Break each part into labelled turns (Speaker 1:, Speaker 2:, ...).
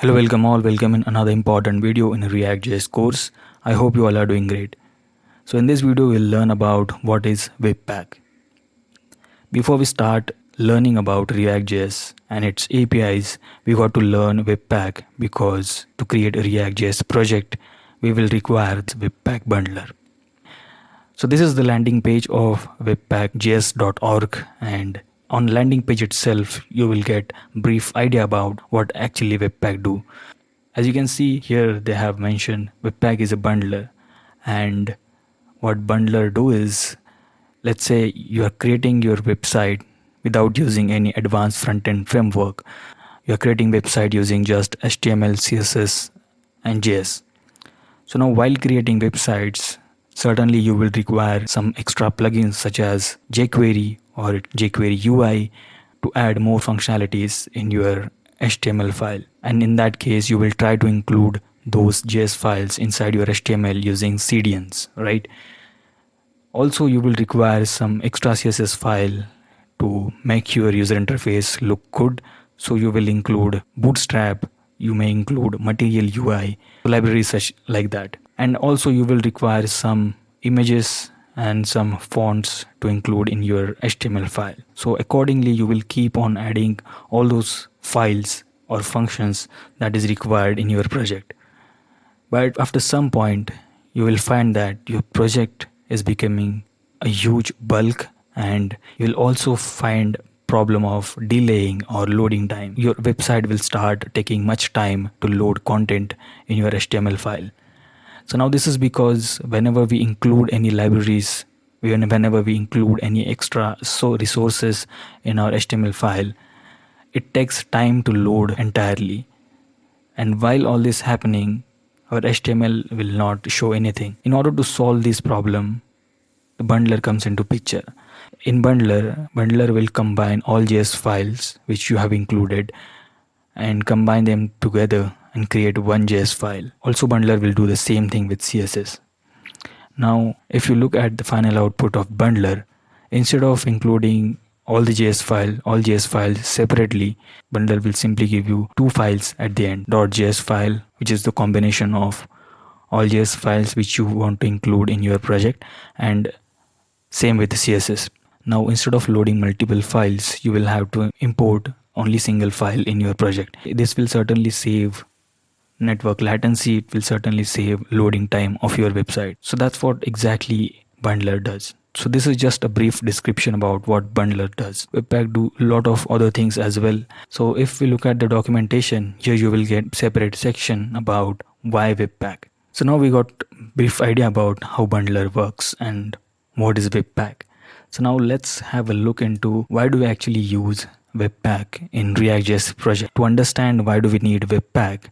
Speaker 1: Hello, welcome in another important video in a React.js course. I hope you all are doing great. So in this video, we'll learn about what is Webpack. Before we start learning about React.js and its APIs, we got to learn Webpack because to create a React.js project, we will require the Webpack bundler. So this is the landing page of webpackjs.org, and on landing page itself you will get brief idea about what actually Webpack do. As you can see here, they have mentioned Webpack is a bundler, and what bundler do is, let's say you are creating your website without using any advanced front-end framework. You are creating website using just HTML, CSS and JS. So now while creating websites, certainly you will require some extra plugins such as jQuery or jQuery UI to add more functionalities in your HTML file. And in that case, you will try to include those JS files inside your HTML using CDNs, right? Also, you will require some extra CSS file to make your user interface look good. So you will include Bootstrap, you may include Material UI, libraries such like that. And also you will require some images and some fonts to include in your HTML file. So accordingly, you will keep on adding all those files or functions that is required in your project. But after some point, you will find that your project is becoming a huge bulk, and you'll also find problem of delaying or loading time. Your website will start taking much time to load content in your HTML file. So now this is because whenever we include any libraries, whenever we include any extra resources in our HTML file, it takes time to load entirely. And while all this happening, our HTML will not show anything. In order to solve this problem, the bundler comes into picture. In bundler will combine all JS files which you have included and combine them together and create one JS file. Also, bundler will do the same thing with CSS. Now, if you look at the final output of bundler, instead of including all JS files separately, bundler will simply give you two files at the end. .js file, which is the combination of all JS files which you want to include in your project, and same with CSS. Now, instead of loading multiple files, you will have to import only single file in your project. This will certainly save network latency. It will certainly save loading time of your website. So that's what exactly bundler does. So this is just a brief description about what bundler does. Webpack do a lot of other things as well. So if we look at the documentation, here you will get separate section about why Webpack. So now we got brief idea about how bundler works and what is Webpack. So now let's have a look into why do we actually use Webpack in React.js project. To understand why do we need Webpack,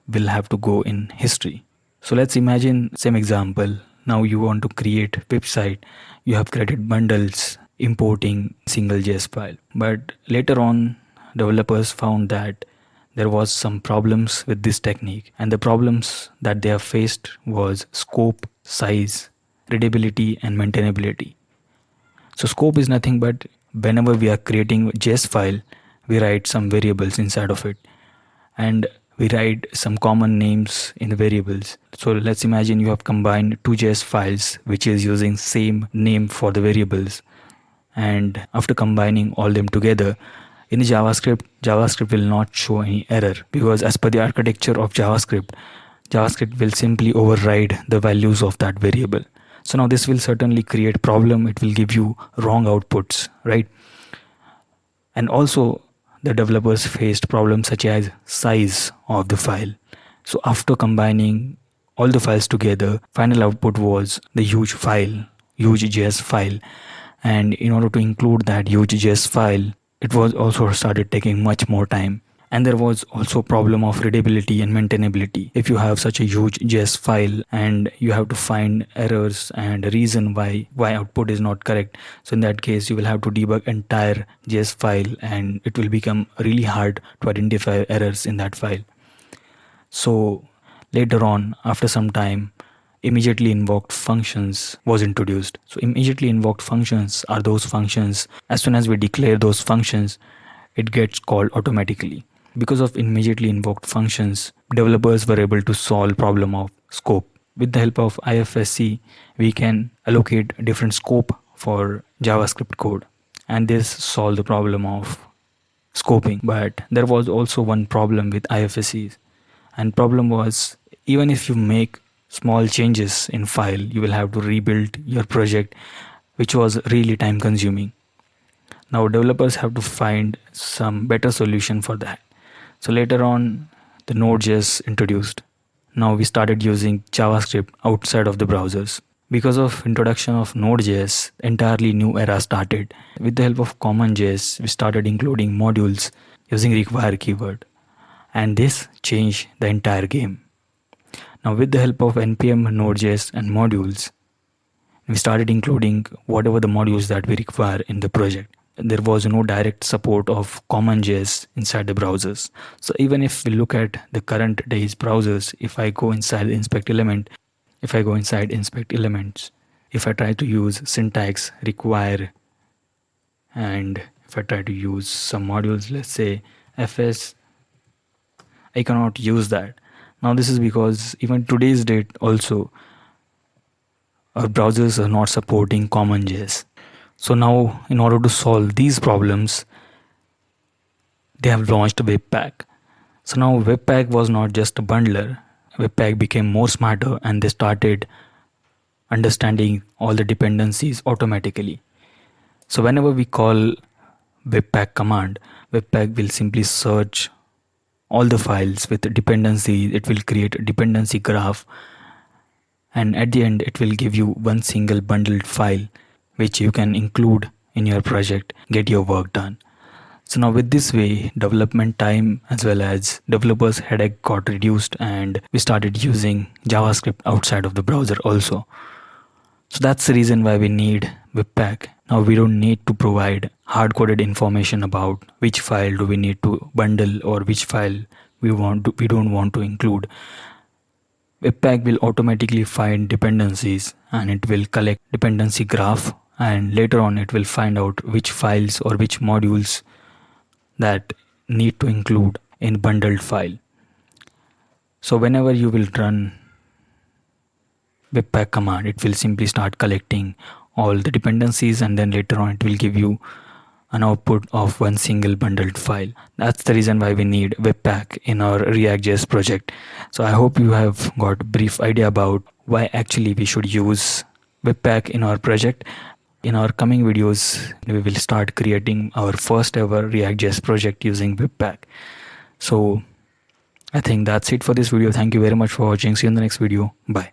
Speaker 1: we'll have to go in history. So let's imagine same example. Now you want to create website. You have created bundles importing single JS file. But later on, developers found that there was some problems with this technique, and the problems that they have faced was scope, size, readability and maintainability. So scope is nothing but whenever we are creating JS file, we write some variables inside of it, and we write some common names in the variables. So let's imagine you have combined two JS files which is using same name for the variables, and after combining all them together in JavaScript will not show any error, because as per the architecture of JavaScript will simply override the values of that variable. So now this will certainly create problem. It will give you wrong outputs, right? And also the developers faced problems such as size of the file. So after combining all the files together, final output was the huge JS file. And in order to include that huge JS file, it was also started taking much more time. And there was also problem of readability and maintainability. If you have such a huge JS file and you have to find errors and reason why output is not correct, so in that case you will have to debug entire JS file, and it will become really hard to identify errors in that file. So later on, after some time, immediately invoked functions was introduced. So immediately invoked functions are those functions, as soon as we declare those functions, it gets called automatically. Because of immediately invoked functions, developers were able to solve problem of scope. With the help of IFSC, we can allocate different scope for JavaScript code, and this solved the problem of scoping. But there was also one problem with IFSCs, and problem was, even if you make small changes in file, you will have to rebuild your project, which was really time consuming. Now developers have to find some better solution for that. So later on, the Node.js introduced. Now we started using JavaScript outside of the browsers. Because of introduction of Node.js, entirely new era started. With the help of CommonJS, we started including modules using require keyword, and this changed the entire game. Now with the help of npm Node.js and modules, we started including whatever the modules that we require in the project. There was no direct support of CommonJS inside the browsers. So even if we look at the current days browsers, if I go inside inspect elements, if I try to use syntax require, and if I try to use some modules, let's say fs, I cannot use that. Now this is because even today's date also our browsers are not supporting CommonJS. So now in order to solve these problems, they have launched Webpack. So now Webpack was not just a bundler. Webpack became more smarter, and they started understanding all the dependencies automatically. So whenever we call Webpack command, Webpack will simply search all the files with dependencies. It will create a dependency graph, and at the end it will give you one single bundled file which you can include in your project, get your work done. So now with this way, development time as well as developers headache got reduced, and we started using JavaScript outside of the browser also. So that's the reason why we need Webpack. Now we don't need to provide hard-coded information about which file do we need to bundle or which file we don't want to include. Webpack will automatically find dependencies, and it will collect dependency graph, and later on it will find out which files or which modules that need to include in bundled file. So whenever you will run Webpack command, it will simply start collecting all the dependencies, and then later on it will give you an output of one single bundled file. That's the reason why we need Webpack in our React.js project. So I hope you have got a brief idea about why actually we should use Webpack in our project. In our coming videos, we will start creating our first ever React.js project using Webpack. So I think that's it for this video. Thank you very much for watching. See you in the next video. Bye.